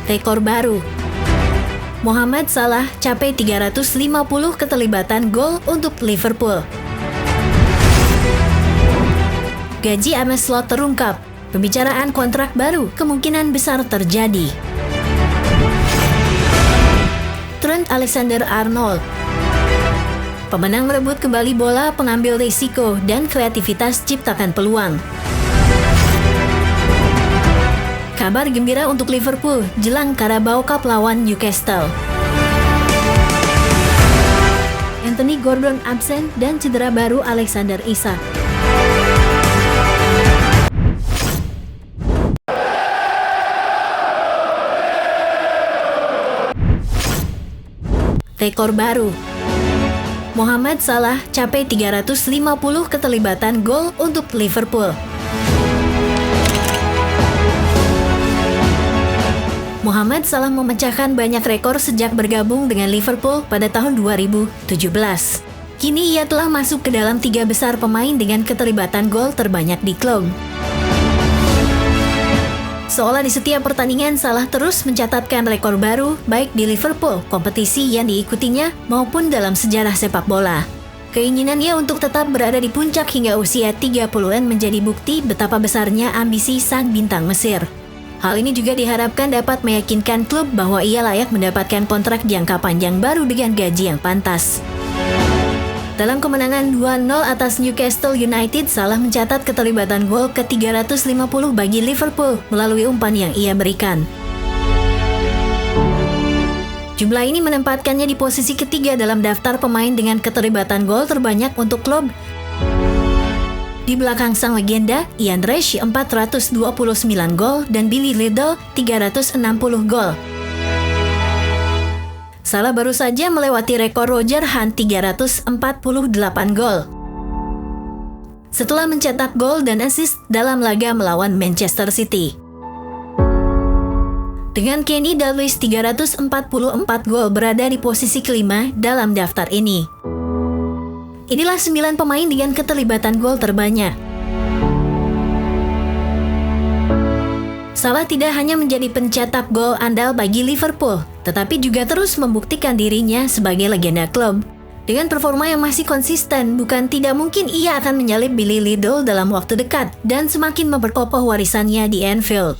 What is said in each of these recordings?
Rekor baru. Mohamed Salah capai 350 keterlibatan gol untuk Liverpool. Gaji Arne Slot terungkap. Pembicaraan kontrak baru kemungkinan besar terjadi. Trent Alexander-Arnold. Pemenang merebut kembali bola, pengambil risiko, dan kreativitas ciptakan peluang. Kabar gembira untuk Liverpool jelang Carabao Cup lawan Newcastle. Anthony Gordon absen dan cedera baru Alexander Isak. Rekor baru. Mohamed Salah capai 350 keterlibatan gol untuk Liverpool. Mohamed Salah memecahkan banyak rekor sejak bergabung dengan Liverpool pada tahun 2017. Kini ia telah masuk ke dalam 3 besar pemain dengan keterlibatan gol terbanyak di klub. Seolah di setiap pertandingan Salah terus mencatatkan rekor baru baik di Liverpool, kompetisi yang diikutinya, maupun dalam sejarah sepak bola. Keinginannya untuk tetap berada di puncak hingga usia 30-an menjadi bukti betapa besarnya ambisi sang bintang Mesir. Hal ini juga diharapkan dapat meyakinkan klub bahwa ia layak mendapatkan kontrak jangka panjang baru dengan gaji yang pantas. Dalam kemenangan 2-0 atas Newcastle United, Salah mencatat keterlibatan gol ke-350 bagi Liverpool melalui umpan yang ia berikan. Jumlah ini menempatkannya di posisi ketiga dalam daftar pemain dengan keterlibatan gol terbanyak untuk klub. Di belakang sang legenda, Ian Rush 429 gol dan Billy Liddell 360 gol. Salah baru saja melewati rekor Roger Hunt 348 gol. Setelah mencetak gol dan assist dalam laga melawan Manchester City. Dengan Kenny Dalglish 344 gol berada di posisi kelima dalam daftar ini. Inilah 9 pemain dengan keterlibatan gol terbanyak. Salah tidak hanya menjadi pencetak gol andal bagi Liverpool, tetapi juga terus membuktikan dirinya sebagai legenda klub. Dengan performa yang masih konsisten, bukan tidak mungkin ia akan menyalip Billy Liddell dalam waktu dekat dan semakin memperkokoh warisannya di Anfield.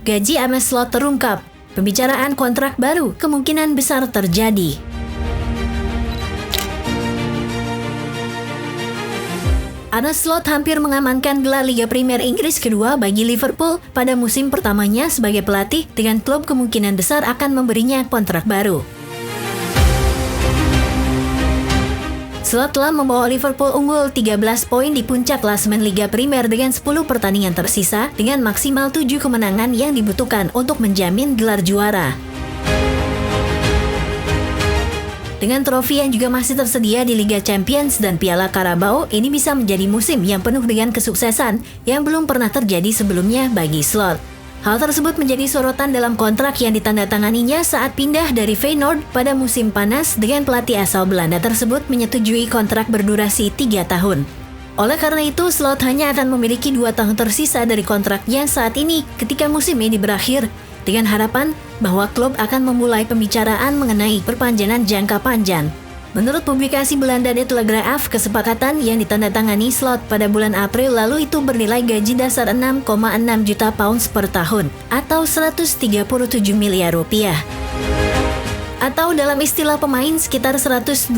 Gaji Arne Slot terungkap. Pembicaraan kontrak baru kemungkinan besar terjadi. Arne Slot hampir mengamankan gelar Liga Premier Inggris kedua bagi Liverpool pada musim pertamanya sebagai pelatih, dengan klub kemungkinan besar akan memberinya kontrak baru. Slot telah membawa Liverpool unggul 13 poin di puncak klasemen Liga Premier dengan 10 pertandingan tersisa dengan maksimal 7 kemenangan yang dibutuhkan untuk menjamin gelar juara. Dengan trofi yang juga masih tersedia di Liga Champions dan Piala Carabao, ini bisa menjadi musim yang penuh dengan kesuksesan yang belum pernah terjadi sebelumnya bagi Slot. Hal tersebut menjadi sorotan dalam kontrak yang ditandatanganinya saat pindah dari Feyenoord pada musim panas, dengan pelatih asal Belanda tersebut menyetujui kontrak berdurasi 3 tahun. Oleh karena itu, Slot hanya akan memiliki 2 tahun tersisa dari kontraknya saat ini ketika musim ini berakhir, dengan harapan bahwa klub akan memulai pembicaraan mengenai perpanjangan jangka panjang. Menurut publikasi Belanda De Telegraaf, kesepakatan yang ditandatangani Slot pada bulan April lalu itu bernilai gaji dasar 6,6 juta pounds per tahun atau 137 miliar rupiah. Atau dalam istilah pemain sekitar 127.000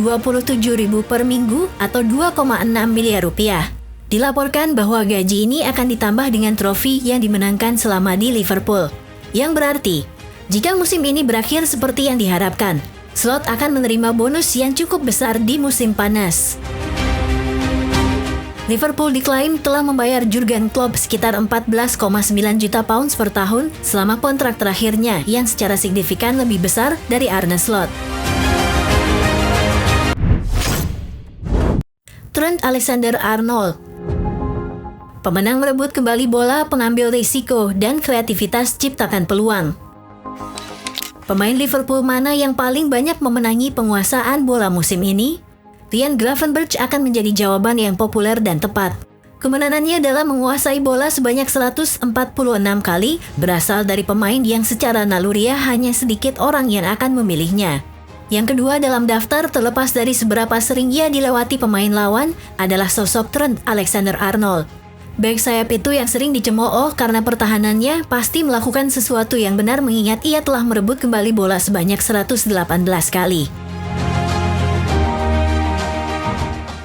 per minggu atau 2,6 miliar rupiah. Dilaporkan bahwa gaji ini akan ditambah dengan trofi yang dimenangkan selama di Liverpool. Yang berarti, jika musim ini berakhir seperti yang diharapkan, Slot akan menerima bonus yang cukup besar di musim panas. Liverpool diklaim telah membayar Jurgen Klopp sekitar 14,9 juta pounds per tahun selama kontrak terakhirnya, yang secara signifikan lebih besar dari Arne Slot. Trent Alexander-Arnold. Pemenang merebut kembali bola, pengambil risiko, dan kreativitas ciptakan peluang. Pemain Liverpool mana yang paling banyak memenangi penguasaan bola musim ini? Ryan Gravenberch akan menjadi jawaban yang populer dan tepat. Kemenangannya dalam menguasai bola sebanyak 146 kali berasal dari pemain yang secara naluriah hanya sedikit orang yang akan memilihnya. Yang kedua dalam daftar terlepas dari seberapa sering ia dilewati pemain lawan adalah sosok Trent Alexander-Arnold. Bek sayap itu yang sering dicemooh karena pertahanannya pasti melakukan sesuatu yang benar mengingat ia telah merebut kembali bola sebanyak 118 kali.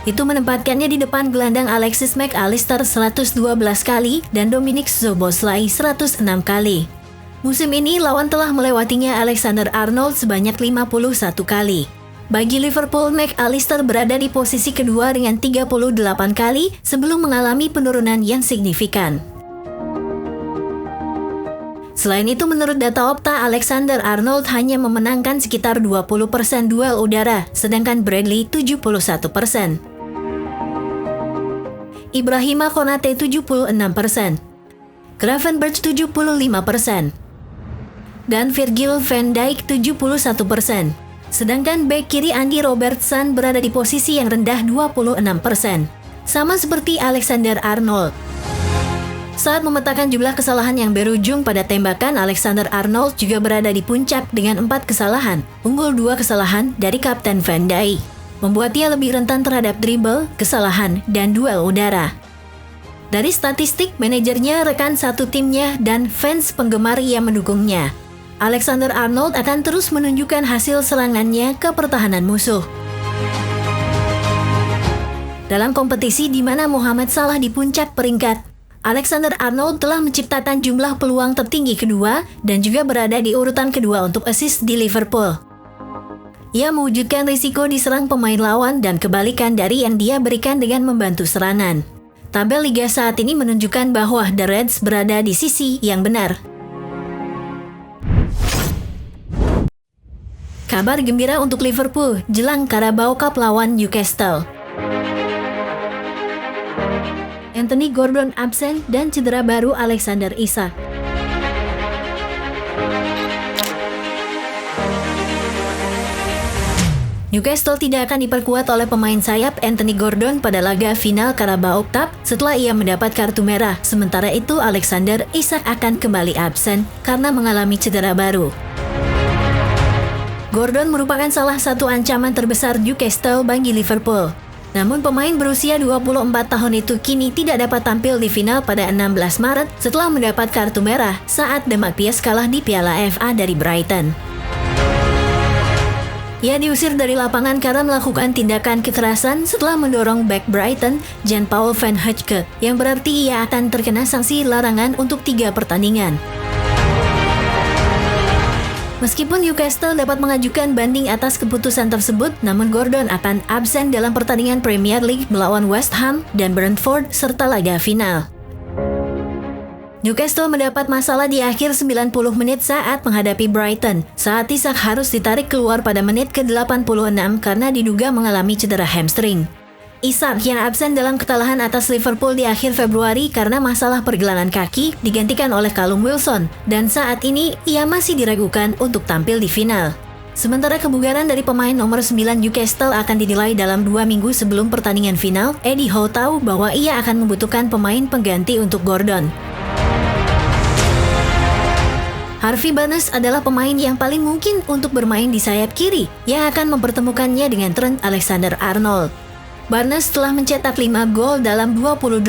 Itu menempatkannya di depan gelandang Alexis Mac Allister 112 kali dan Dominik Szoboszlai 106 kali. Musim ini lawan telah melewatinya Alexander-Arnold sebanyak 51 kali. Bagi Liverpool, Mac Allister berada di posisi kedua dengan 38 kali sebelum mengalami penurunan yang signifikan. Selain itu, menurut data Opta, Alexander-Arnold hanya memenangkan sekitar 20% duel udara, sedangkan Bradley 71%. Ibrahima Konate 76%, Gravenberch 75%, dan Virgil van Dijk 71%. Sedangkan bek kiri Andy Robertson berada di posisi yang rendah 26%, sama seperti Alexander-Arnold. Saat memetakan jumlah kesalahan yang berujung pada tembakan, Alexander-Arnold juga berada di puncak dengan 4 kesalahan, unggul 2 kesalahan dari Kapten Van Dijk. Membuat ia lebih rentan terhadap dribble, kesalahan, dan duel udara. Dari statistik, manajernya, rekan satu timnya, dan fans penggemar yang mendukungnya, Alexander-Arnold akan terus menunjukkan hasil serangannya ke pertahanan musuh. Dalam kompetisi di mana Mohamed Salah di puncak peringkat, Alexander-Arnold telah menciptakan jumlah peluang tertinggi kedua dan juga berada di urutan kedua untuk assist di Liverpool. Ia mewujudkan risiko diserang pemain lawan dan kebalikan dari yang dia berikan dengan membantu serangan. Tabel Liga saat ini menunjukkan bahwa The Reds berada di sisi yang benar. Kabar gembira untuk Liverpool jelang Carabao Cup lawan Newcastle. Anthony Gordon absen dan cedera baru Alexander Isak. Newcastle tidak akan diperkuat oleh pemain sayap Anthony Gordon pada laga final Carabao Cup setelah ia mendapat kartu merah. Sementara itu Alexander Isak akan kembali absen karena mengalami cedera baru. Gordon merupakan salah satu ancaman terbesar Newcastle bagi Liverpool. Namun pemain berusia 24 tahun itu kini tidak dapat tampil di final pada 16 Maret setelah mendapat kartu merah saat The Magpies kalah di Piala FA dari Brighton. Ia diusir dari lapangan karena melakukan tindakan kekerasan setelah mendorong bek Brighton, Jan-Paul van Hecke, yang berarti ia akan terkena sanksi larangan untuk 3 pertandingan. Meskipun Newcastle dapat mengajukan banding atas keputusan tersebut, namun Gordon akan absen dalam pertandingan Premier League melawan West Ham dan Brentford serta laga final. Newcastle mendapat masalah di akhir 90 menit saat menghadapi Brighton, saat Isak harus ditarik keluar pada menit ke-86 karena diduga mengalami cedera hamstring. Isak yang absen dalam kekalahan atas Liverpool di akhir Februari karena masalah pergelangan kaki digantikan oleh Callum Wilson, dan saat ini ia masih diragukan untuk tampil di final. Sementara kebugaran dari pemain nomor 9 Newcastle akan dinilai dalam 2 minggu sebelum pertandingan final, Eddie Howe tahu bahwa ia akan membutuhkan pemain pengganti untuk Gordon. Harvey Barnes adalah pemain yang paling mungkin untuk bermain di sayap kiri yang akan mempertemukannya dengan Trent Alexander-Arnold. Barnes telah mencetak 5 gol dalam 28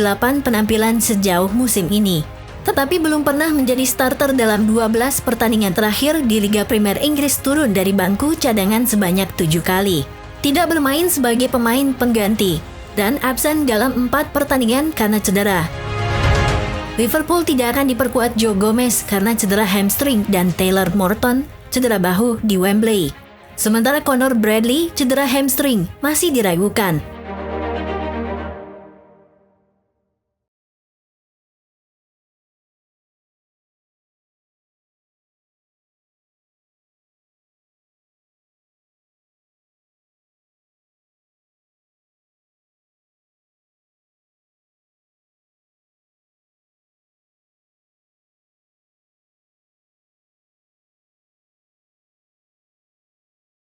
penampilan sejauh musim ini, tetapi belum pernah menjadi starter dalam 12 pertandingan terakhir di Liga Premier Inggris, turun dari bangku cadangan sebanyak 7 kali. Tidak bermain sebagai pemain pengganti dan absen dalam 4 pertandingan karena cedera. Liverpool tidak akan diperkuat Joe Gomez karena cedera hamstring dan Taylor Morton cedera bahu di Wembley. Sementara Connor Bradley cedera hamstring masih diragukan.